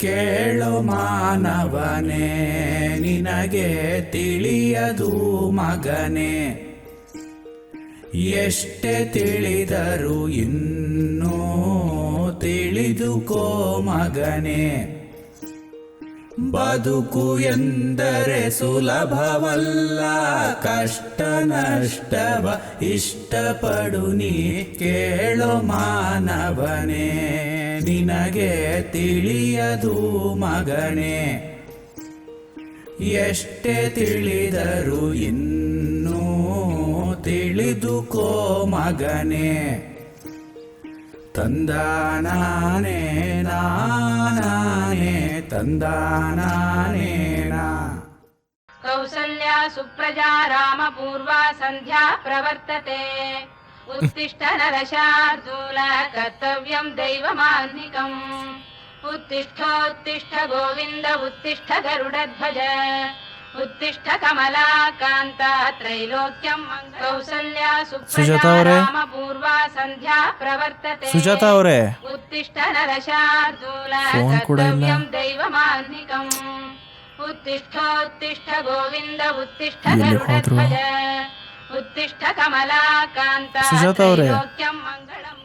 ಕೇಳು ಮಾನವನೇ, ನಿನಗೆ ತಿಳಿಯದು ಮಗನೇ. ಎಷ್ಟೇ ತಿಳಿದರೂ ಇನ್ನೂ ತಿಳಿದುಕೋ ಮಗನೇ. ಬದುಕು ಎಂದರೆ ಸುಲಭವಲ್ಲ, ಕಷ್ಟ ನಷ್ಟವ ಇಷ್ಟಪಡು ನೀ. ಕೇಳು ಮಾನವನೇ, ನಿನಗೆ ತಿಳಿಯದು ಮಗನೇ. ಎಷ್ಟೇ ತಿಳಿದರೂ ಇನ್ನೂ ತಿಳಿದುಕೋ ಮಗನೇ. ತಂದಾನಾನೇ ನಾನೇ ತಂದಾನಾನೇನಾ. ಕೌಸಲ್ಯಾ ಸುಪ್ರಜಾ ರಾಮ ಪೂರ್ವಾ ಸಂಧ್ಯಾ ಪ್ರವರ್ತತೆ. ಉತ್ತಿಷ್ಠ ನರಶಾರ್ದೂಲ ಕರ್ತವ್ಯಂ ದೈವಮಾನ್ನಿಕಂ. ಉತ್ತಿಷ್ಠೋತ್ತಿಷ್ಠ ಗೋವಿಂದ ಉತ್ತಿಷ್ಠ ಗರುಡಧ್ವಜ. ಉತ್ತಿಷ್ಠ ಕಮಲಾಕಾಂತ ತ್ರೈಲೋಕ್ಯಂ ಕೌಸಲ್ಯಾ ಸುಪ್ರಜಾ ರಾಮ ಪೂರ್ವಾ ಸಂಧ್ಯಾ ಪ್ರವರ್ತತೆ. ಸುಜಾತ ಅವರೇ, ಉತ್ತಿಷ್ಠ ನರಶಾರ್ದೂಲ ಕರ್ತವ್ಯಂ ದೈವಮಾನ್ನಿಕಂ. ಉತ್ತಿಷ್ಠೋತ್ತಿಷ್ಠ ಗೋವಿಂದ ಉತ್ತಿಷ್ಠ ಗರುಡಧ್ವಜ. ಉತ್ತಿಷ್ಠ ಕಮಲಾಕಾಂತ ತ್ರೈಲೋಕ್ಯಂ ಮಂಗಳಂ.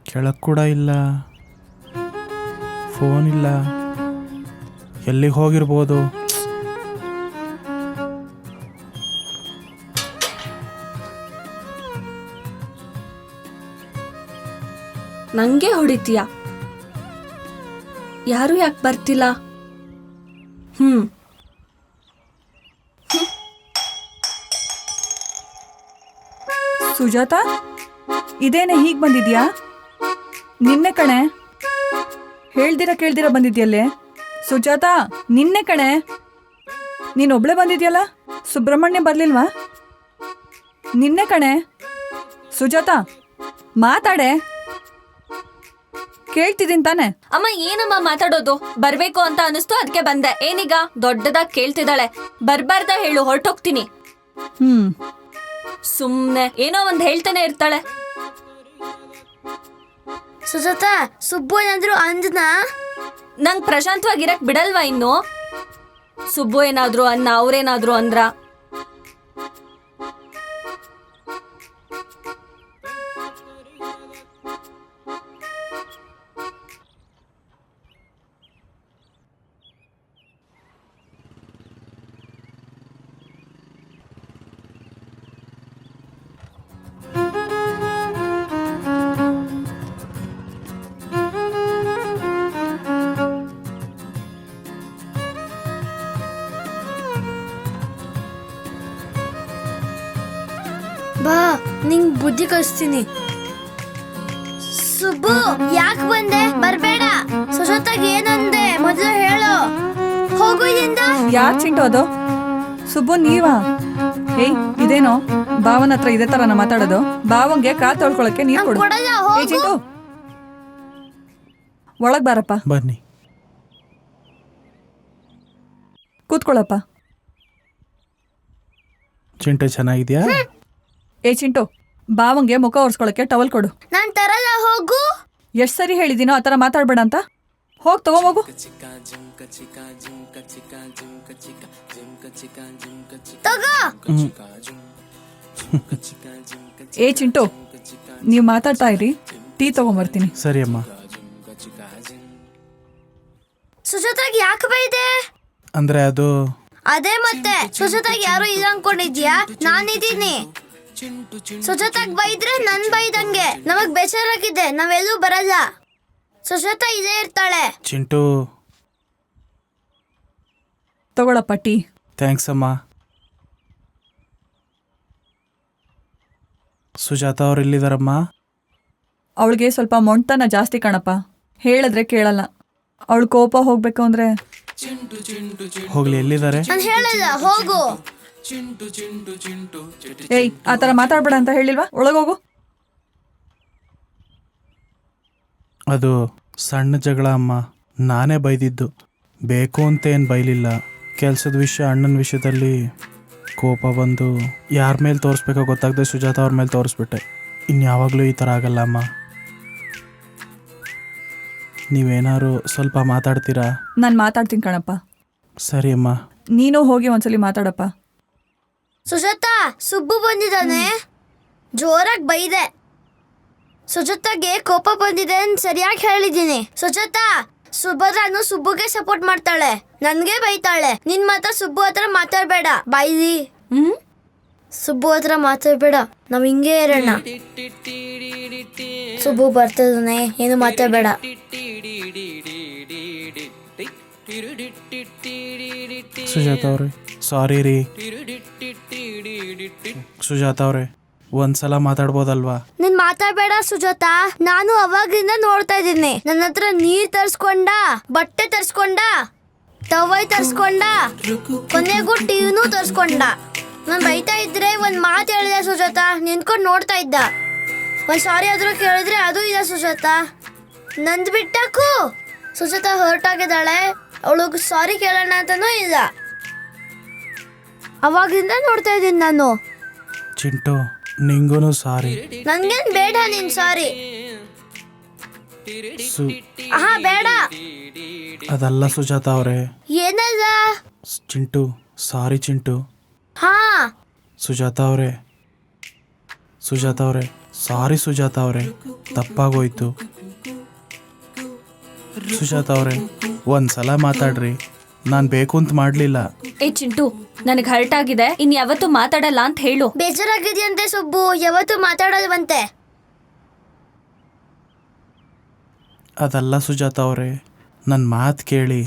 ಕೆಳಗೆ ಕೂಡ ಇಲ್ಲ, ಫೋನ್ ಇಲ್ಲ, ಎಲ್ಲಿಗೆ ಹೋಗಿರ್ಬೋದು? ನಂಗೆ ಹೊಡಿತೀಯ? ಯಾರು ಯಾಕೆ ಬರ್ತಿಲ್ಲ? ಸುಜಾತ, ಇದೇನೆ ಹೀಗೆ ಬಂದಿದ್ಯಾ? ನಿನ್ನೆ ಕಣೆ, ಹೇಳ್ದಿರ ಕೇಳ್ದಿರ ಬಂದಿದ್ಯಲ್ಲೇ. ಸುಜಾತ, ನಿನ್ನೆ ಕಣೆ, ನೀನೊಬ್ಳೆ ಬಂದಿದ್ಯಲ್ಲ, ಸುಬ್ರಹ್ಮಣ್ಯ ಬರ್ಲಿಲ್ವಾ? ನಿನ್ನೆ ಕಣೆ. ಸುಜಾತ, ಮಾತಾಡೆ, ಕೇಳ್ತಿದ್ದೀನಿ ತಾನೆ. ಅಮ್ಮ, ಏನಮ್ಮ ಮಾತಾಡೋದು? ಬರ್ಬೇಕು ಅಂತ ಅನಿಸ್ತು, ಅದಕ್ಕೆ ಬಂದೆ. ಏನೀಗ ದೊಡ್ಡದಾಗಿ ಕೇಳ್ತಿದ್ದಾಳೆ. ಬರ್ಬಾರ್ದ ಹೇಳು, ಹೊರಟೋಗ್ತೀನಿ. ಸುಮ್ನೆ ಏನೋ ಒಂದ್ ಹೇಳ್ತಾನೆ ಇರ್ತಾಳೆ. ಸುಜಾತ, ಸುಬ್ಬು ಏನಾದ್ರು ಅಂದ್ನಾ? ನಂಗ್ ಪ್ರಶಾಂತವಾಗಿರಕ್ ಬಿಡಲ್ವಾ ಇನ್ನು? ಸುಬ್ಬು ಏನಾದ್ರು ಅನ್ನ, ಅವ್ರೇನಾದ್ರು ಅಂದ್ರ? ಬಾ, ನಿಂಗ್ ಬುದ್ಧಿ ಕಲಿಸ್ತೀನಿ. ಸುಬ್ಬು, ಯಾಕೆ ಬಂದೆ? ಬರ್ಬೇಡ. ಸುಜಾತಾಗ ಏನಂದೆ ಮೊದಲು ಹೇಳು. ಹೋಗು ಇಲ್ಲಿಂದ. ಯಾಕೆ ಚಿಂಟು ಅದು? ಸುಬ್ಬು ನೀವಾ? ಏಯ್, ಇದೇನೋ ಭಾವನ ಹತ್ರ ಇದೇ ತರ ಮಾತಾಡೋದು? ಭಾವಂಗೆ ಕಾಲ್ ತೊಳ್ಕೊಳಕ್ಕೆ ನೀರು ಕೊಡು. ಏ ಚಿಂಟು, ಒಳಗ್ ಬಾರಪ್ಪ. ಬನ್ನಿ. ಕೂತ್ಕೊಳ್ಳಪ್ಪ. ಚಿಂಟು ಚೆನ್ನಾಗಿದ್ಯಾ? ಏ ಚಿಂಟು, ಭಾವಂಗೆ ಮುಖ ಒರೆಸ್ಕೊಳಕ್ಕೆ ಟವಲ್ ಕೊಡು. ನಾನ್ ತರಲ್ಲ, ಹೋಗು. ಎಷ್ಟ್ ಸರಿ ಹೇಳಿದೀನೋ ಆ ಥರ ಮಾತಾಡ್ಬೇಡ ಅಂತ. ಹೋಗ್ ತಗೋಮೋಗು. ತಗೋ. ಏ ಚಿಂಟು, ನೀವು ಮಾತಾಡ್ತಾ ಇರಿ, ಟೀ ತಗೊಂಬರ್ತೀನಿ. ಸರಿ ಅಮ್ಮ. ಸುಜಾತಾಗ ಯಾಕೆ ಬೈದೆ? ಅಂದ್ರೆ ಅದು ಅದೇ ಮತ್ತೆ, ಸುಜಾತಾಗ ಯಾರು ಇಲ್ಲ ಅನ್ಕೊಂಡಿದ್ಯಾ? ನಾನಿದ್ದೀನಿ. ಸುಜಾತಾಗ್ ಬೈದ್ರೆ ನನ್ ಬೈದಂಗೆ. ನಮಗ್ ಬೇಜಾರಾಗಿದೆ, ನಾವೆಲ್ಲೂ ಬರಲ್ಲ. ಸುಜಾತ ಇದೇ ಇರ್ತಾಳೆ. ಚಿಂಟು, ತಗೊಳಪ್ಪ ಟೀ. ಥ್ಯಾಂಕ್ಸ್ ಅಮ್ಮ. ಸುಜಾತ ಅವ್ರು ಎಲ್ಲಿದಾರಮ್ಮ? ಅವಳಿಗೆ ಸ್ವಲ್ಪ ಮೊಂಟತನ ಜಾಸ್ತಿ ಕಣಪ್ಪ, ಹೇಳಿದ್ರೆ ಕೇಳಲ್ಲ. ಅವಳು ಕೋಪ ಹೋಗ್ಬೇಕು ಅಂದ್ರೆ. ಹೋಗ್ಲಿ, ಎಲ್ಲಿದ್ದಾರೆ? ನಾನು ಹೇಳಲ್ಲ, ಹೋಗು. ಏಯ್, ಆ ಥರ ಮಾತಾಡ್ಬೇಡ ಅಂತ ಹೇಳಿಲ್ವಾ? ಒಳಗೋಗು. ಅದು ಸಣ್ಣ ಜಗಳ ಅಮ್ಮ, ನಾನೇ ಬೈದಿದ್ದು. ಬೇಕು ಅಂತ ಏನು ಬೈಲಿಲ್ಲ. ಕೆಲಸದ ವಿಷಯ, ಅಣ್ಣನ ವಿಷಯದಲ್ಲಿ ಕೋಪ ಬಂದು ಯಾರ ಮೇಲೆ ತೋರಿಸ್ಬೇಕೋ ಗೊತ್ತಾಗದೆ ಸುಜಾತ ಅವ್ರ ಮೇಲೆ ತೋರಿಸ್ಬಿಟ್ಟೆ. ಇನ್ಯಾವಾಗಲೂ ಈ ಥರ ಆಗಲ್ಲ ಅಮ್ಮ. ನೀವೇನಾದ್ರು ಸ್ವಲ್ಪ ಮಾತಾಡ್ತೀರಾ? ನಾನು ಮಾತಾಡ್ತೀನಿ ಕಣಪ್ಪ. ಸರಿ ಅಮ್ಮ. ನೀನು ಹೋಗಿ ಒಂದ್ಸಲಿ ಮಾತಾಡಪ್ಪ. ಸುಜಾತ, ಸುಬ್ಬು ಬಂದಿದ್ದಾನೆ. ಜೋರಾಗಿ ಬೈದೆ. ಸುಜಾತಾಗೆ ಕೋಪ ಬಂದಿದೆ ಅಂತ ಸರಿಯಾಗಿ ಹೇಳಿದ್ದೀನಿ. ಸುಜಾತ, ಸುಭದ್ರಾನು ಸುಬ್ಬುಗೆ ಸಪೋರ್ಟ್ ಮಾಡ್ತಾಳೆ, ನನ್ಗೆ ಬೈತಾಳೆ. ನಿನ್ ಮಾತ್ರ ಸುಬ್ಬು ಹತ್ರ ಮಾತಾಡ್ಬೇಡ. ಬಾಯ್ಲಿ. ಸುಬ್ಬು ಹತ್ರ ಮಾತಾಡ್ಬೇಡ, ನಾವ್ ಹಿಂಗೆ ಇರೋಣ. ಸುಬ್ಬು ಬರ್ತದಾನೆ, ಏನು ಮಾತಾಡ್ಬೇಡ. ಸುಜಾತ ಅವ್ರೆ ಸಾರಿ ರೀ. ಸುಜಾತ ಅವ್ರೆ ಒಂದ್ಸಲ ಮಾತಾಡ್ಬೋದಲ್ವಾ? ನೀನ್ ಮಾತಾಡ್ಬೇಡ ಸುಜಾತ. ನಾನು ಅವಾಗಿಂದ ನೋಡ್ತಾ ಇದ್ದೀನಿ. ನನ್ನ ಹತ್ರ ನೀರ್ ತರ್ಸ್ಕೊಂಡ, ಬಟ್ಟೆ ತರ್ಸ್ಕೊಂಡ, ತವೈ ತರ್ಸ್ಕೊಂಡ, ಕೊನೆಗೂ ಟಿವಿನೂ ತರ್ಸ್ಕೊಂಡ. ನಾನ್ ಬೈತಾ ಇದ್ರೆ ಒಂದ್ ಮಾತು ಹೇಳಿದೆ ಸುಜಾತ, ನಿಂತ್ಕೊಂಡು ನೋಡ್ತಾ ಇದ್ದ. ಒಂದ್ ಸಾರಿ ಆದ್ರೂ ಕೇಳಿದ್ರೆ ಅದು ಇದೆ ಸುಜಾತ. ನಂದ್ ಬಿಟ್ಟಕ್ಕೂ ಸುಜಾತ ಹೊರಟಾಗಿದ್ದಾಳೆ. ಅವಳಿಗೆ ಸಾರಿ ಕೇಳೋಣ ಅಂತಾನೂ ಇಲ್ಲ. ಅವಾಗಿಂದ ನೋಡ್ತಾ ಇದ್ದೀನಿ ನಾನು. ಚಿಂಟು ನಿಂಗೂ ಸಾರಿ. ನನ್ಗೇನ್ ಬೇಡ ನಿನ್ ಸಾರಿ. ಆಹಾ ಬೇಡ. ಅದಲ್ಲ ಸುಜಾತ ಅವ್ರೆ. ಏನಲ್ಲ? ಚಿಂಟು ಸಾರಿ ಚಿಂಟು. ಹಾ ಸುಜಾತ ಅವ್ರೆ, ಸುಜಾತ ಅವ್ರೆ ಸಾರಿ ಸುಜಾತ ಅವ್ರೆ, ತಪ್ಪಾಗೋಯ್ತು. ಸುಜಾತ ಅವ್ರೆ ಒಂದ್ಸಲ ಮಾತಾಡ್ರಿ, ನಾನು ಬೇಕು ಅಂತ ಮಾಡಲಿಲ್ಲ. ಏ ಚಿಂಟು, ನನಗೆ ಹರ್ಟ್ ಆಗಿದೆ, ಇನ್ ಯಾವತ್ತೂ ಮಾತಾಡಲ್ಲ ಅಂತ ಹೇಳು. ಬೇಜಾರಾಗಿದೆಯಂತೆ ಸುಬ್ಬು, ಯಾವತ್ತೂ ಮಾತಾಡಲ್ವಂತೆ. ಅದಲ್ಲ ಸುಜಾತ ಅವರೇ, ನನ್ನ ಮಾತು ಕೇಳಿ.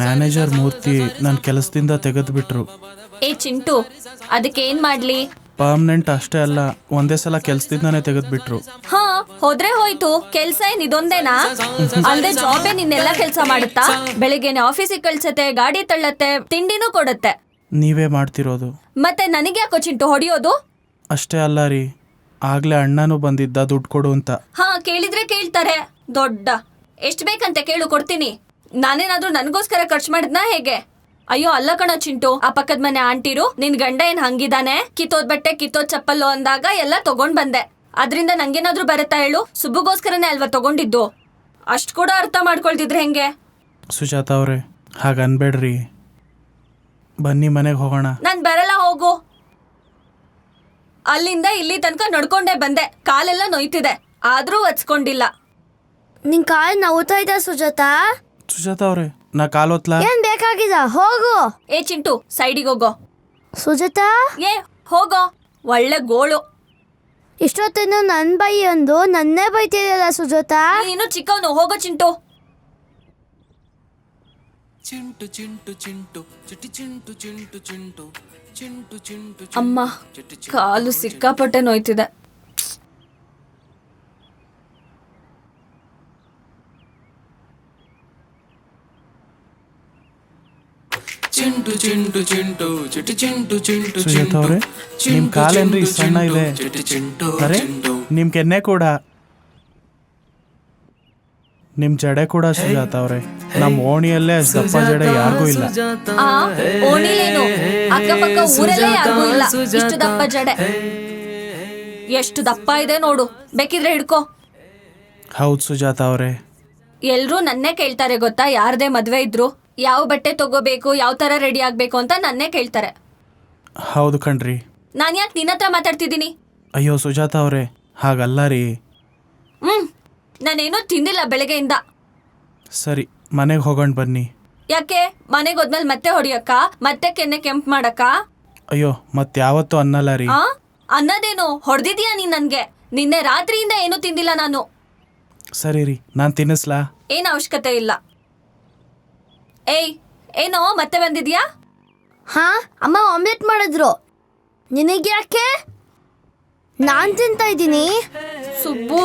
ಮ್ಯಾನೇಜರ್ ಮೂರ್ತಿ ನನ್ನ ಕೆಲಸದಿಂದ ತೆಗೆದುಬಿಟ್ರು. ಏ ಚಿಂಟು, ಅದಕ್ಕೆ ಏನ್ ಮಾಡ್ಲಿ? ಪರ್ಮನೆಂಟ್ ಅಷ್ಟೇ ಅಲ್ಲ, ಒಂದೇ ಸಲ ಕೆಲಸದಿಂದಾನೇ ತೆಗೆದುಬಿಟ್ರು. ಹಾ ಹೋದ್ರೆ ಹೋಯ್ತು. ಕೆಲ್ಸ ಏನ್ ಇದೊಂದೇನಾ? ಅಲ್ದೆ ಜಾಬೇ ನಿನ್ನೆಲ್ಲ ಕೆಲ್ಸ ಮಾಡುತ್ತಾ? ಬೆಳಿಗ್ಗೆನೆ ಆಫೀಸಿಗೆ ಕಳ್ಸತ್ತೆ, ಗಾಡಿ ತಳ್ಳತ್ತೆ, ತಿಂಡಿನೂ ಕೊಡುತ್ತೆ. ನೀವೇ ಮಾಡ್ತಿರೋದು. ಮತ್ತೆ ನನಗೆ ಯಾಕೋ ಚಿಂಟು ಹೊಡಿಯೋದು? ಅಷ್ಟೇ ಅಲ್ಲ ರೀ, ಆಗ್ಲೇ ಅಣ್ಣನೂ ಬಂದಿದ್ದ ದುಡ್ಡು ಕೊಡು ಅಂತ. ಹಾ ಕೇಳಿದ್ರೆ ಕೇಳ್ತಾರೆ. ದೊಡ್ಡ ಎಷ್ಟ್ ಬೇಕಂತೆ ಕೇಳು, ಕೊಡ್ತೀನಿ. ನಾನೇನಾದ್ರೂ ನನ್ಗೋಸ್ಕರ ಖರ್ಚು ಮಾಡಿದ್ನಾ ಹೇಗೆ? ಅಯ್ಯೋ ಅಲ್ಲ ಕಣೋ ಚಿಂಟು, ಆ ಪಕ್ಕದ ಮನೆ ಆಂಟಿರು ನಿನ್ ಗಂಡ ಏನ್ ಹಂಗಿದಾನೆ, ಕಿತ್ತೋದ್ ಬಟ್ಟೆ ಕಿತ್ತೋದ್ ಚಪ್ಪಲ್ಲು ಅಂದಾಗ ಎಲ್ಲ ತಗೊಂಡ್ ಬಂದೆ. ಅದ್ರಿಂದ ನಂಗೇನಾದ್ರೂ ಬರುತ್ತಾ ಹೇಳು? ಸುಬ್ಬುಗೋಸ್ಕರನೇ ಅಲ್ವಾ ತಗೊಂಡಿದ್ದು. ಅಷ್ಟ್ ಕೂಡ ಅರ್ಥ ಮಾಡ್ಕೊಳ್ತಿದ್ರೆ ಹೆಂಗೆ? ಸುಜಾತ ಅವ್ರೆ ಹಾಗನ್ಬೇಡ್ರಿ, ಬನ್ನಿ ಮನೆಗೆ ಹೋಗೋಣ. ನಾನ್ ಬರಲ್ಲ, ಹೋಗು. ಅಲ್ಲಿಂದ ಇಲ್ಲಿ ತನಕ ನಡ್ಕೊಂಡೇ ಬಂದೆ, ಕಾಲೆಲ್ಲ ನೋಯ್ತಿದೆ, ಆದ್ರೂ ಒತ್ಸ್ಕೊಂಡಿಲ್ಲ. ನಿನ್ ಕಾಲ್ ನೋವ್ತಾ ಇದ್ದ ಸುಜಾತ? ಸುಜಾತ ಅವ್ರೆ ನಾ ಕಾಲೋತ್ಲಾ? ಏನ್ ಬೇಕಾಗಿದ? ಹೋಗು. ಏ ಚಿಂಟು, ಸೈಡಿಗೆ ಹೋಗೋ. ಸುಜಾತ ಏ ಹೋಗೋ, ಒಳ್ಳೆ ಗೋಳು. ಇಷ್ಟೊತ್ತೇನು ನನ್ ಬೈ ಅಂದು ನನ್ನೇ ಬೈತಿದೆಯಲ್ಲ ಸುಜಾತ. ನೀನು ಚಿಕ್ಕವನು, ಹೋಗೋ ಚಿಂಟು. ಅಮ್ಮ, ಕಾಲು ಸಿಕ್ಕಾಪಟ್ಟೆ ನೋಯ್ತಿದೆ. ಸುಜಾತ ಅವ್ರೆ ನಿಮ್ ಕಾಲೇನ್ರಿ ಸಣ್ಣ ಇದೆ? ಅರೆ ನಿಮ್ ಕೆನ್ನೆ ಕೂಡ, ನಿಮ್ ಜಡೆ ಕೂಡ ಸುಜಾತ ಅವ್ರೆ. ನಮ್ ಓಣಿಯಲ್ಲೇ ಅಷ್ಟು ದಪ್ಪ ಜಡೆ ಯಾರಿಗೂ ಇಲ್ಲ. ಆ ಓಣಿಲೇನು, ಅಕ್ಕಪಕ್ಕ ಊರಲ್ಲೇ ಯಾರಿಗೂ ಇಲ್ಲ ಇಷ್ಟು ದಪ್ಪ ಜಡೆ. ಎಷ್ಟು ದಪ್ಪ ಇದೆ ನೋಡು, ಬೇಕಿದ್ರೆ ಹಿಡ್ಕೋ. ಹೌದು ಸುಜಾತ ಅವ್ರೆ. ಎಲ್ರೂ ನನ್ನೇ ಕೇಳ್ತಾರೆ ಗೊತ್ತಾ, ಯಾರದೇ ಮದ್ವೆ ಇದ್ರು ಯಾವ ಬಟ್ಟೆ ತಗೋಬೇಕು, ಯಾವ ತರ ರೆಡಿ ಆಗ್ಬೇಕು ಅಂತ ನನ್ನೇ ಕೇಳ್ತಾರೆ. ಹೌದು ಕಣ್ರಿ. ನಾನ್ ಯಾಕೆ ನಿನ್ನ ಹತ್ರ ಮಾತಾಡ್ತಿದ್ದೀನಿ? ಅಯ್ಯೋ ಸುಜಾತ ಅವ್ರೆ ಹಾಗಲ್ಲ ರೀ. ನಾನೇನೂ ತಿಂದಿಲ್ಲ ಬೆಳಗ್ಗೆಯಿಂದ. ಸರಿ ಮನೆಗೆ ಹೋಗೋಣ ಬನ್ನಿ. ಯಾಕೆ? ಮನೆಗೆ ಹೋದ್ಮೇಲೆ ಮತ್ತೆ ಹೊಡಿಯಕ್ಕ, ಮತ್ತೆ ಕೆನ್ನೆ ಕೆಂಪು ಮಾಡಕ್ಕ? ಅಯ್ಯೋ ಮತ್ಯಾವತ್ತೂ ಅನ್ನಲ್ಲ ರೀ. ಆ ಅನ್ನದೇನು ಹೊಡೆದಿದ್ಯಾ ನೀನ್ ನನ್ಗೆ? ನಿನ್ನೆ ರಾತ್ರಿಯಿಂದ ಏನೂ ತಿಂದಿಲ್ಲ ನಾನು. ಸರಿ ರೀ, ನಾನು ತಿನ್ನಿಸ್ಲಾ? ಏನು ಅವಶ್ಯಕತೆ ಇಲ್ಲ. ಏಯ್ ಏನೋ ಮತ್ತೆ ಬಂದಿದ್ಯಾ? ಹಾ ಅಮ್ಮ ಆಮ್ಲೆಟ್ ಮಾಡಿದ್ರು. ನಿನಗೆ ಯಾಕೆ? ನಾನ್ ತಿಂತಾ ಇದ್ದೀನಿ. ಸುಬ್ಬು,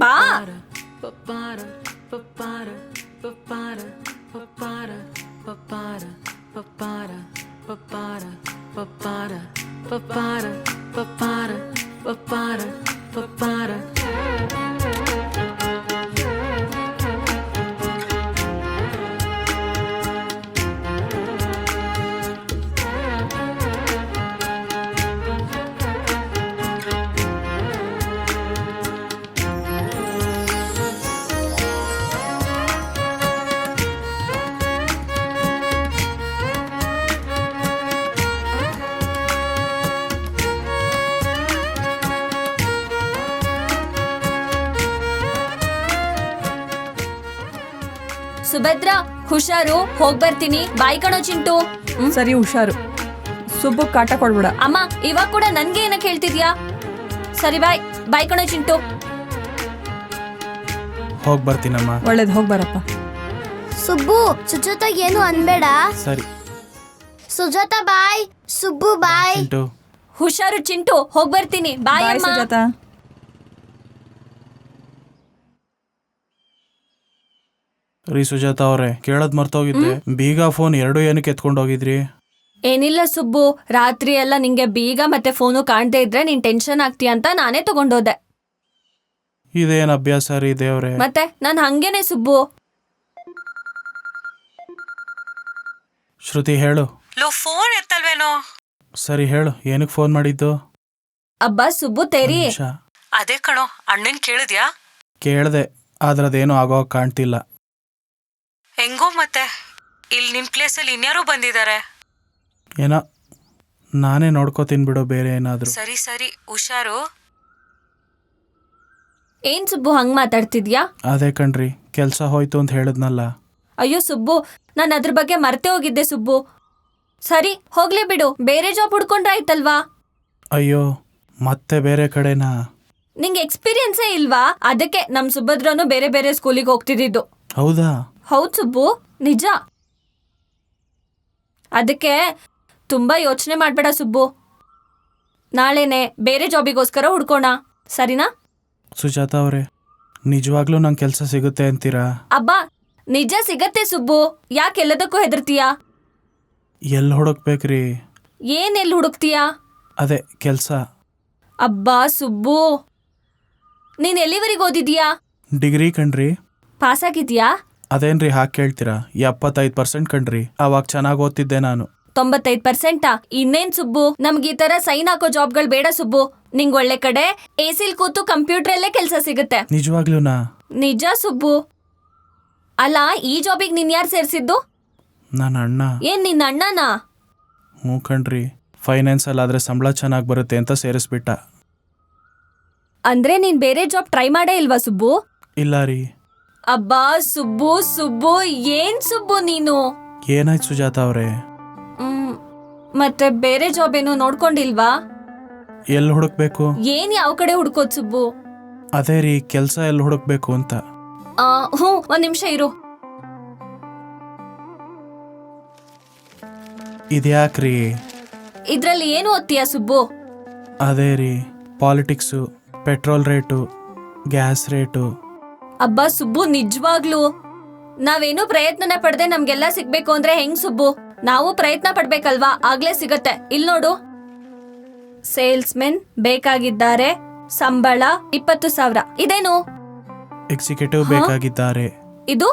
ಬಾ. papara, papara, papara, papara. ಸುಭದ್ರ ಹುಷಾರು, ಹೋಗ್ ಬರ್ತೀನಿ. ಬಾಯ್ ಕಣೋ ಚಿಂಟು. ಸರಿ ಹುಷಾರು. ಸುಬ್ಬು ಕಾಟ ಕೊಡ್ಬೇಡ. ಅಮ್ಮ ಇವಾಗ ಕೂಡ ನನ್ಗೆ ಏನಕ್ಕೆ ಹೇಳ್ತಿದ್ಯಾ? ಸರಿ ಬಾಯ್. ಬಾಯ್ ಕಣೋ ಚಿಂಟು. ಹೋಗಿ ಬರ್ತೀನಮ್ಮ. ಒಳ್ಳೇದು, ಹೋಗ್ ಬರಪ್ಪ. ಸುಬ್ಬು ಸುಜಾತಾಗ್ ಏನು ಅನ್ಬೇಡ. ಸರಿ ಸುಜಾತ ಬಾಯ್. ಸುಬ್ಬು ಬಾಯ್. ಚಿಂಟು. ಹುಷಾರು ಚಿಂಟು, ಹೋಗ್ ಬರ್ತೀನಿ. ಬಾಯ್ ಬಾಯ್ ಅಮ್ಮ. ಸುಜಾತ. ರೀ ಸುಜಾತ ಅವರೇ, ಕೇಳೋದ್ ಮರ್ತೋಗಿದ್ದೆ. ಬೀಗ ಫೋನ್ ಎರಡು ಏನಕ್ಕೆ ಎತ್ಕೊಂಡು ಹೋಗಿದ್ರಿ? ಏನಿಲ್ಲ ಸುಬ್ಬು, ರಾತ್ರಿ ಎಲ್ಲ ನಿಂಗೆ ಬೀಗ ಮತ್ತೆ ಫೋನು ಕಾಣ್ದೇ ಇದ್ರೆ ನೀನ್ ಟೆನ್ಷನ್ ಆಗ್ತೀಯ ಅಂತ ನಾನೇ ತಗೊಂಡೋದೆ. ಇದೇನ್ ಅಭ್ಯಾಸ ರೀ ದೇವ್ರೆ? ಮತ್ತೆ ನಾನ್ ಹಂಗೇನೆ ಸುಬ್ಬು. ಶ್ರುತಿ ಹೇಳು. ಲೋ ಫೋನ್ ಎತ್ತಲ್ವೇನೋ? ಸರಿ ಹೇಳು, ಏನಕ್ಕೆ ಫೋನ್ ಮಾಡಿದ್ದು? ಅಬ್ಬಾ ಸುಬ್ಬು ತೇರಿ. ನಿಮಿಷ. ಅದೇ ಕಣೋ, ಅಣ್ಣನ್ ಕೇಳಿದ್ಯಾ? ಕೇಳ್ದೆ, ಆದ್ರದೇನು ಆಗೋ ಕಾಣ್ತಿಲ್ಲ. ಹೆಂಗೋ ಮತ್ತೆ ಇಲ್ಲಿ ನಿಮ್ ಪ್ಲೇಸಲ್ಲಿ ಇನ್ಯಾರು ಬಂದಿದ್ದಾರೆ. ಏನೋ ನಾನೇ ನೋಡ್ಕೋತೀನಿ ಬಿಡು, ಬೇರೆ ಏನಾದ್ರು. ಸರಿ ಸರಿ ಹುಷಾರು. ಏನ್ ಸುಬ್ಬು ಹಂಗ್ ಮಾತಾಡ್ತಿದ್ಯಾ? ಅದೇ ಕಣ್ರಿ, ಕೆಲ್ಸ ಹೋಯ್ತು ಅಂತ ಹೇಳಿದ್ನಲ್ಲ. ಅಯ್ಯೋ ಸುಬ್ಬು, ನಾನು ಅದ್ರ ಬಗ್ಗೆ ಮರ್ತೇ ಹೋಗಿದ್ದೆ ಸುಬ್ಬು. ಸರಿ ಹೋಗ್ಲೇ ಬಿಡು, ಬೇರೆ ಜಾಬ್ ಹುಡ್ಕೊಂಡ್ರಾಯ್ತಲ್ವಾ? ಅಯ್ಯೋ, ಮತ್ತೆ ಬೇರೆ ಕಡೆನಾ? ನಿಂಗೆ ಎಕ್ಸ್ಪೀರಿಯನ್ಸೇ ಇಲ್ವಾ? ಅದಕ್ಕೆ ನಮ್ ಸುಭದ್ರನು ಬೇರೆ ಬೇರೆ ಸ್ಕೂಲಿಗೆ ಹೋಗ್ತಿದ್ದು. ಹೌದಾ? ಹೌದ್ ಸುಬ್ಬು, ನಿಜ. ಅದಕ್ಕೆ ತುಂಬಾ ಯೋಚನೆ ಮಾಡ್ಬೇಡ ಸುಬ್ಬು. ನಾಳೆನೆ ಬೇರೆ ಜಾಬಿಗೋಸ್ಕರ ಹುಡ್ಕೋಣ, ಸರಿನಾ? ಸುಜಾತ ಅವರೇ, ನಿಜವಾಗ್ಲೂ ನಂಗೆ ಕೆಲಸ ಸಿಗುತ್ತೆ ಅಂತೀರಾ? ಅಬ್ಬಾ ನಿಜ ಸಿಗತ್ತೆ ಸುಬ್ಬು, ಯಾಕೆ ಎಲ್ಲದಕ್ಕೂ ಹೆದರ್ತೀಯಾ? ಎಲ್ಲಿ ಹುಡುಕ್ಬೇಕ್ರಿ? ಏನ್ ಎಲ್ಲಿ ಹುಡುಕ್ತೀಯಾ? ಅದೇ ಕೆಲಸ. ಅಬ್ಬಾ ಸುಬ್ಬು, ನೀನ್ ಎಲ್ಲಿವರೆಗೆ ಓದಿದ್ಯಾ? ಡಿಗ್ರಿ ಕಣ್ರಿ. ಪಾಸ್ ಆಗಿದ್ಯಾ? ಅದೇನ್ರಿ ಹಾಗೆ ಕೇಳ್ತೀರಾ? 75% ಕಣ್ರಿ. ಅವಾಗ ಚೆನ್ನಾಗಿ ಓದ್ತಿದ್ದೆ ನಾನು. 95%? ಇನ್ನೇನ್ ಸುಬ್ಬು, ನಮ್ಗೆ ಈ ತರ ಸೈನ್ ಹಾಕೋ ಜಾಬ್ಗಳು ಬೇಡ ಸುಬ್ಬು. ನಿಂಗ್ ಒಳ್ಳೆ ಕಡೆ ಎಸಿಲ್ ಕೂತು ಕಂಪ್ಯೂಟರಲ್ಲೇ ಕೆಲಸ ಸಿಗುತ್ತೆ. ನಿಜವಾಗ್ಲೂನಾ? ನಿಜ ಸುಬ್ಬು. ಅಲ್ಲ, ಈ ಜಾಬಿಗೆ ನೀನ್ ಯಾರು ಸೇರ್ಸಿದ್ದು? ನನ್ನ ಅಣ್ಣ. ಏನ್ ನಿನ್ನ ಅಣ್ಣನಾ? ಹ್ಞೂ ಕಣ್ರಿ, ಫೈನಾನ್ಸಲ್ಲಿ ಆದರೆ ಸಂಬಳ ಚೆನ್ನಾಗಿ ಬರುತ್ತೆ ಅಂತ ಸೇರಿಸ್ಬಿಟ್ಟ. ಅಂದ್ರೆ ನೀನ್ ಬೇರೆ ಜಾಬ್ ಟ್ರೈ ಮಾಡೇ ಇಲ್ವಾ ಸುಬ್ಬು? ಇಲ್ಲ ರೀ. ಅಬ್ಬಾ ಸುಬ್ಬು ಸುಬ್ಬು, ಏನ್ ಸುಬ್ಬು ನೀನು? ಏನಾಯ್ತು ಸುಜಾತ ಅವರೇ? ಮತ್ತೆ ಬೇರೆ ಜಾಬ್ ಏನು ನೋಡ್ಕೊಂಡಿಲ್ವಾ? ಎಲ್ಲಿ ಹುಡುಕ್ಬೇಕು? ಏನ್ ಯಾವ ಕಡೆ ಹುಡ್ಕೋದ್ ಸುಬ್ಬು? ಅದೇ ರೀ, ಕೆಲಸ ಎಲ್ಲಿ ಹುಡುಕ್ಬೇಕು ಅಂತ. ಹ್ಞೂ, ಒಂದ್ ನಿಮಿಷ ಇರು. ಇದ್ಯಾಕ್ರಿ? ಇದ್ರಲ್ಲಿ ಏನು ಓದ್ತೀಯಾ ಸುಬ್ಬು? ಅದೇ ರೀ, politics, petrol rate, gas rate. ಅಬ್ಬಾ ಸುಬ್ಬು, ನಿಜವಾಗ್ಲೂ ನಾವೇನು ಪ್ರಯತ್ನನ ಪಡ್ದೆ ನಮ್ಗೆಲ್ಲ ಸಿಗ್ಬೇಕು ಅಂದ್ರೆ ಹೆಂಗ್ ಸುಬ್ಬು? ನಾವು ಪ್ರಯತ್ನ ಪಡ್ಬೇಕಲ್ವಾ, ಆಗ್ಲೇ ಸಿಗತ್ತೆ. ಇಲ್ ನೋಡು, ಸೇಲ್ಸ್ಮೆನ್ ಬೇಕಾಗಿದ್ದಾರೆ, ಸಂಬಳ 20,000. ಇದೇನು? ಎಕ್ಸಿಕ್ಯೂಟಿವ್ ಬೇಕಾಗಿದ್ದಾರೆ, ಇದು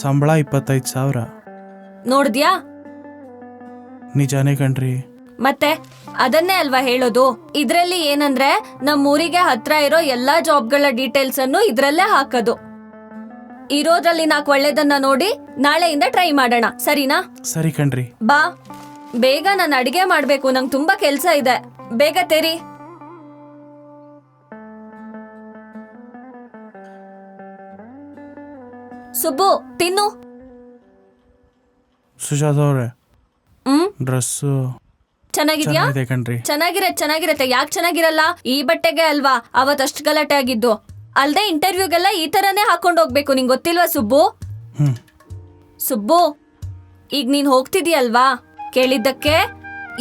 ಸಂಬಳ 25,000. ನೋಡಿದ್ಯಾ? ನಿಜಾನೇ ಕಣ್ರಿ. ಮತ್ತೆ ಅದನ್ನೇ ಅಲ್ವಾ ಹೇಳೋದು. ಇದ್ರಲ್ಲಿ ಏನಂದ್ರೆ ನಮ್ಮೂರಿಗೆ ಹತ್ರ ಇರೋ ಎಲ್ಲಾ ಜಾಬ್ಗಳ ಡೀಟೇಲ್ಸ್ ಅನ್ನು ಇದ್ರಲ್ಲೇ ಹಾಕೋದು. ಇರೋದ್ರಲ್ಲಿ 4 ಒಳ್ಳೇದನ್ನ ನೋಡಿ ನಾಳೆಯಿಂದ ಟ್ರೈ ಮಾಡೋಣ, ಸರಿನಾ? ಸರಿ ಕಣ್ರಿ. ಬಾ ಬೇಗ, ನಾನು ಅಡಿಗೆ ಮಾಡ್ಬೇಕು, ನಂಗೆ ತುಂಬಾ ಕೆಲ್ಸ ಇದೆ. ಬೇಗ ತೇರಿ. ಸುಬ್ಬು ತಿನ್ನು. ಸುಜಾತ ಅವ್ರೆ, ಡ್ರೆಸ್ಸು ಚೆನ್ನಾಗಿದ್ಯಾ? ಚೆನ್ನಾಗಿದೆ ಕಣ್ರಿ. ಚೆನ್ನಾಗಿರತ್ತೆ. ಯಾಕೆ ಚೆನ್ನಾಗಿರಲ್ಲ? ಈ ಬಟ್ಟೆಗೆ ಅಲ್ವಾ ಅವತ್ತಷ್ಟು ಗಲಾಟೆ ಆಗಿದ್ದು. ಅಲ್ದೆ ಇಂಟರ್ವ್ಯೂಗೆಲ್ಲ ಈ ತರನೇ ಹಾಕೊಂಡ್ ಹೋಗ್ಬೇಕು, ನಿಂಗೆ ಗೊತ್ತಿಲ್ವಾ ಸುಬ್ಬು? ಸುಬ್ಬು, ಈಗ ನೀನ್ ಹೋಗ್ತಿದ್ಯಲ್ವಾ, ಕೇಳಿದ್ದಕ್ಕೆ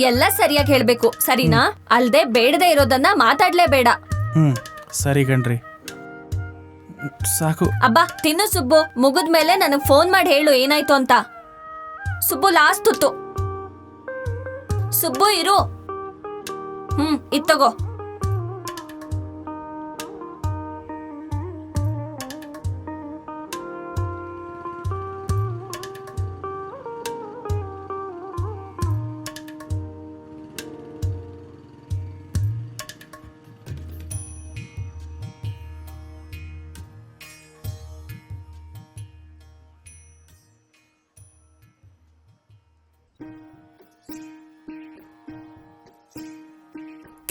ಎಲ್ಲ ಸರಿಯಾಗಿ ಹೇಳ್ಬೇಕು, ಸರಿನಾ? ಅಲ್ದೆ ಬೇಡದೆ ಇರೋದನ್ನ ಮಾತಾಡ್ಲೇಬೇಡ. ಸರಿ ಕಣ್ರಿ, ಸಾಕು. ಅಬ್ಬಾ ತಿನ್ನು ಸುಬ್ಬು, ಮುಗಿದ್ಮೇಲೆ ನನಗ್ ಫೋನ್ ಮಾಡಿ ಹೇಳು ಏನಾಯ್ತು ಅಂತ. ಸುಬ್ಬು ಲಾಸ್ಟ್ ತುತ್ತು. ಸುಬ್ಬು ಇರು. ಇದ್ ತಗೋ.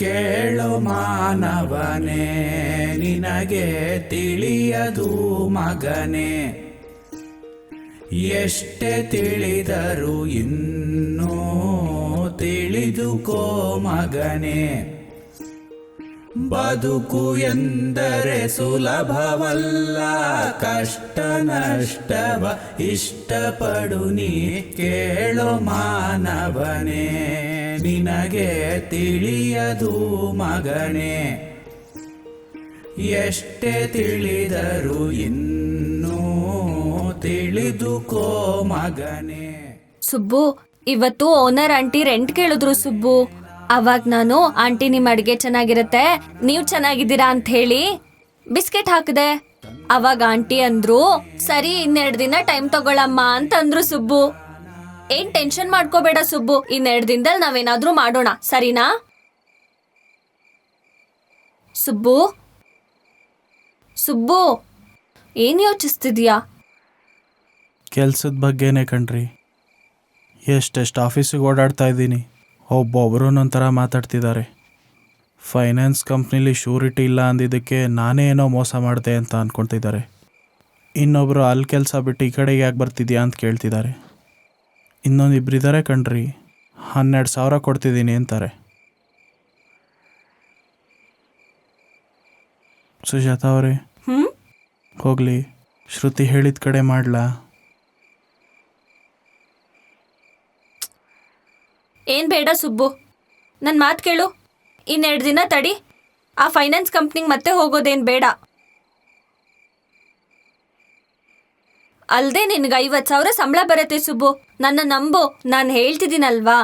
ಕೇಳು ಮಾನವನೇ, ನಿನಗೆ ತಿಳಿಯದು ಮಗನೇ, ಎಷ್ಟೇ ತಿಳಿದರೂ ಇನ್ನೂ ತಿಳಿದುಕೋ ಮಗನೇ. ಬದುಕು ಎಂದರೆ ಸುಲಭವಲ್ಲ, ಕಷ್ಟ ನಷ್ಟವ ಇಷ್ಟಪಡು ನೀ. ಕೇಳು ಮಾನವನೇ, ನಿನಗೆ ತಿಳಿಯದು ಮಗನೇ, ಎಷ್ಟೇ ತಿಳಿದರೂ ಇನ್ನೂ ತಿಳಿದುಕೋ ಮಗನೇ. ಸುಬ್ಬು, ಇವತ್ತು ಓನರ್ ಆಂಟಿ ರೆಂಟ್ ಕೇಳಿದ್ರು ಸುಬ್ಬು. ಅವಾಗ ನಾನು ಆಂಟಿ ನಿಮ್ ಅಡ್ಗೆ ಚೆನ್ನಾಗಿರತ್ತೆ, ನೀವ್ ಚೆನ್ನಾಗಿದ್ದೀರಾ ಅಂತ ಹೇಳಿ ಬಿಸ್ಕೆಟ್ ಹಾಕಿದೆ. ಅವಾಗ ಆಂಟಿ ಅಂದ್ರು, ಸರಿ 2 ದಿನ ಟೈಮ್ ತಗೊಳಮ್ಮ ಅಂತಂದ್ರು ಸುಬ್ಬು. ಏನ್ ಟೆನ್ಷನ್ ಮಾಡ್ಕೋಬೇಡ ಸುಬ್ಬು, 2 ದಿನದಲ್ಲಿ ನಾವೇನಾದ್ರೂ ಮಾಡೋಣ, ಸರಿನಾ? ಸುಬ್ಬು ಸುಬ್ಬು, ಏನ್ ಯೋಚಿಸ್ತಿದ್ಯಾ? ಕೆಲ್ಸದ ಬಗ್ಗೆನೇ ಕಣ್ರಿ. ಎಷ್ಟೆಷ್ಟು ಆಫೀಸಿಗೆ ಓಡಾಡ್ತಾ ಇದ್ದೀನಿ, ಒಬ್ಬೊಬ್ಬರು ಒಂಥರ ಮಾತಾಡ್ತಿದ್ದಾರೆ. ಫೈನಾನ್ಸ್ ಕಂಪ್ನಿಲಿ ಶ್ಯೂರಿಟಿ ಇಲ್ಲ ಅಂದಿದ್ದಕ್ಕೆ ನಾನೇ ಏನೋ ಮೋಸ ಮಾಡಿದೆ ಅಂತ ಅಂದ್ಕೊಳ್ತಿದ್ದಾರೆ. ಇನ್ನೊಬ್ಬರು ಅಲ್ಲಿ ಕೆಲಸ ಬಿಟ್ಟು ಈ ಕಡೆಗೆ ಯಾಕೆ ಬರ್ತಿದ್ಯಾ ಅಂತ ಕೇಳ್ತಿದ್ದಾರೆ. ಇನ್ನೊಂದು ಇಬ್ಬರಿದ್ದಾರೆ ಕಣ್ರಿ, 12,000 ಕೊಡ್ತಿದ್ದೀನಿ ಅಂತಾರೆ. ಸುಜಾತ ಅವರೇ, ಹೋಗಲಿ, ಶ್ರುತಿ ಹೇಳಿದ ಕಡೆ ಮಾಡ್ಲಾ? ಏನ್ ಬೇಡ ಸುಬ್ಬು, ನನ್ನ ಮಾತು ಕೇಳು. 2 ದಿನ ತಡಿ, ಆ ಫೈನಾನ್ಸ್ ಕಂಪ್ನಿಗೆ ಮತ್ತೆ ಹೋಗೋದೇನ್ ಬೇಡ. ಅಲ್ದೆ ನಿನ್ಗೆ 50,000 ಸಂಬಳ ಬರುತ್ತೆ ಸುಬ್ಬು, ನನ್ನ ನಂಬು, ನಾನು ಹೇಳ್ತಿದ್ದೀನಲ್ವಾ.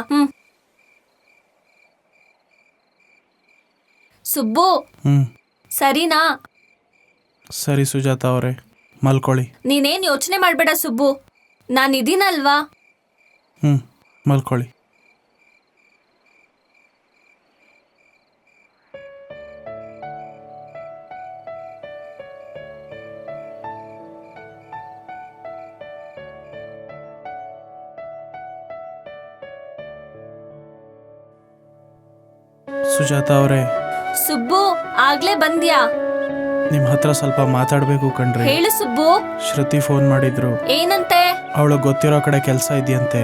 ಸುಬ್ಬು, ಸರಿನಾ? ಸರಿ ಸುಜಾತ ಅವರೇ, ಮಲ್ಕೊಳ್ಳಿ. ನೀನೇನ್ ಯೋಚನೆ ಮಾಡಬೇಡ ಸುಬ್ಬು, ನಾನಿದ್ದೀನಲ್ವಾ. ಮಲ್ಕೊಳ್ಳಿ. ಸುಜಾತ ಅವರೇ. ಸುಬ್ಬು, ಆಗ್ಲೇ ಬಂದ್ಯಾ? ನಿಮ್ಮ ಹತ್ರ ಸ್ವಲ್ಪ ಮಾತಾಡಬೇಕು ಕಣ್ರಿ. ಹೇಳು ಸುಬ್ಬು. ಶ್ರುತಿ ಫೋನ್ ಮಾಡಿದ್ರು. ಏನಂತೆ? ಅವಳಿಗೆ ಗೊತ್ತಿರೋ ಕಡೆ ಕೆಲಸ ಇದೆಯಂತೆ.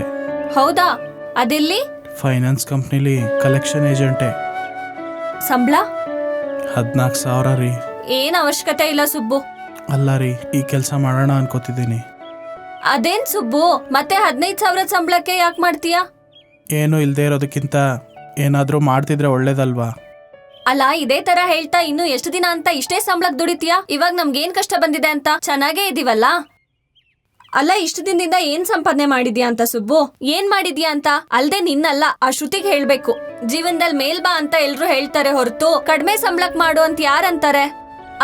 ಹೌದಾ? ಅದೆಲ್ಲಿ? ಫೈನಾನ್ಸ್ ಕಂಪ್ನಿಲಿ ಕಲೆಕ್ಷನ್ ಏಜೆಂಟೆ. ಸಂಬಳ 14,000 ರೀ. ಏನ್ ಅವಶ್ಯಕತೆ ಇಲ್ಲ ಸುಬ್ಬು. ಅಲ್ಲ ರೀ, ಈ ಕೆಲಸ ಮಾಡೋಣ ಅನ್ಕೋತಿದ್ದೀನಿ. ಅದೇನ್ ಸುಬ್ಬು, ಮತ್ತೆ 15,000 ಸಂಬಳಕ್ಕೆ ಯಾಕೆ ಮಾಡ್ತೀಯಾ? ಏನು ಇಲ್ಲದೆ ಇರೋದಕ್ಕಿಂತ ಏನಾದರೂ ಮಾಡ್ತಿದ್ರೆ ಒಳ್ಳೇದಲ್ವಾ? ಅಲ್ಲ, ಇದೇ ತರ ಹೇಳ್ತಾ ಇನ್ನು ಎಷ್ಟು ದಿನ ಅಂತ ಇಷ್ಟೇ ಸಂಬಳಕ್ಕೆ ದುಡಿತೀಯಾ? ಇವಾಗ ನಮ್ಗೇನ್ ಕಷ್ಟ ಬಂದಿದೆ ಅಂತ ಚೆನ್ನಾಗೇ ಇದೀವಲ್ಲ. ಅಲ್ಲ, ಇಷ್ಟು ದಿನದಿಂದ ಏನ್ ಸಂಪಾದನೆ ಮಾಡಿದ್ಯಾ ಅಂತ ಸುಬ್ಬು, ಏನ್ ಮಾಡಿದ್ಯಾ ಅಂತ? ಅಲ್ದೆ ನಿನ್ನಲ್ಲ, ಆ ಶ್ರುತಿಗೆ ಹೇಳ್ಬೇಕು. ಜೀವನದಲ್ಲಿ ಮೇಲ್ ಬಾ ಅಂತ ಎಲ್ರು ಹೇಳ್ತಾರೆ ಹೊರತು ಕಡಿಮೆ ಸಂಬಳಕ್ ಮಾಡು ಅಂತ ಯಾರಂತಾರೆ?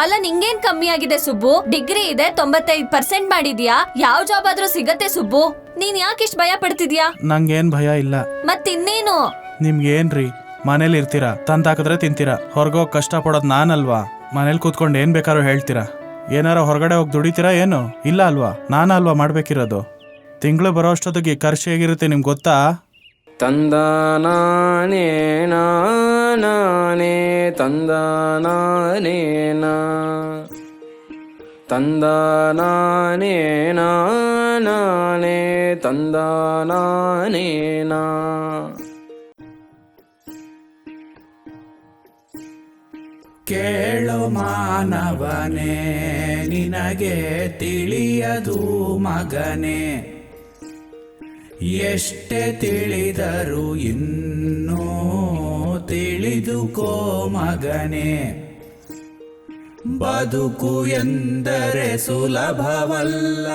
ಅಲ್ಲ, ನಿಂಗೇನ್ ಕಮ್ಮಿ ಆಗಿದೆ ಸುಬ್ಬು? ಡಿಗ್ರಿ ಇದೆ, 95% ಮಾಡಿದ್ಯಾ, ಯಾವ ಜಾಬ್ ಆದ್ರೂ ಸಿಗತ್ತೆ ಸುಬ್ಬು. ನೀನ್ ಯಾಕಿಷ್ಟು ಭಯ ಪಡ್ತಿದ್ಯಾ? ನಂಗೇನ್ ಭಯ ಇಲ್ಲ. ಮತ್ತಿನ್ನೇನು? ನಿಮ್ಗೇನ್ರಿ, ಮನೇಲಿ ಇರ್ತೀರಾ, ತಂದಾಕಿದ್ರೆ ತಿಂತೀರಾ. ಹೊರಗೋಗಿ ಕಷ್ಟ ಪಡೋದು ನಾನಲ್ವಾ? ಮನೇಲಿ ಕೂತ್ಕೊಂಡು ಏನ್ ಬೇಕಾದ್ರೂ ಹೇಳ್ತೀರಾ. ಏನಾರ ಹೊರಗಡೆ ಹೋಗಿ ದುಡಿತೀರಾ ಏನು? ಇಲ್ಲ ಅಲ್ವಾ? ನಾನಲ್ವಾ ಮಾಡ್ಬೇಕಿರೋದು. ತಿಂಗಳು ಬರೋ ಅಷ್ಟೊತ್ತಿಗೆ ಖರ್ಚು ಹೇಗಿರುತ್ತೆ ನಿಮ್ಗೆ ಗೊತ್ತಾ? ತಂದಾನೇ ನಾನೇ ತಂದಾನೇ ತಂದಾನೇ ನಾನೇ ತಂದಾನೇ. ಕೇಳು ಮಾನವನೇ, ನಿನಗೆ ತಿಳಿಯದು ಮಗನೇ, ಎಷ್ಟೇ ತಿಳಿದರೂ ಇನ್ನೂ ತಿಳಿದುಕೋ ಮಗನೇ. ಬದುಕು ಎಂದರೆ ಸುಲಭವಲ್ಲ.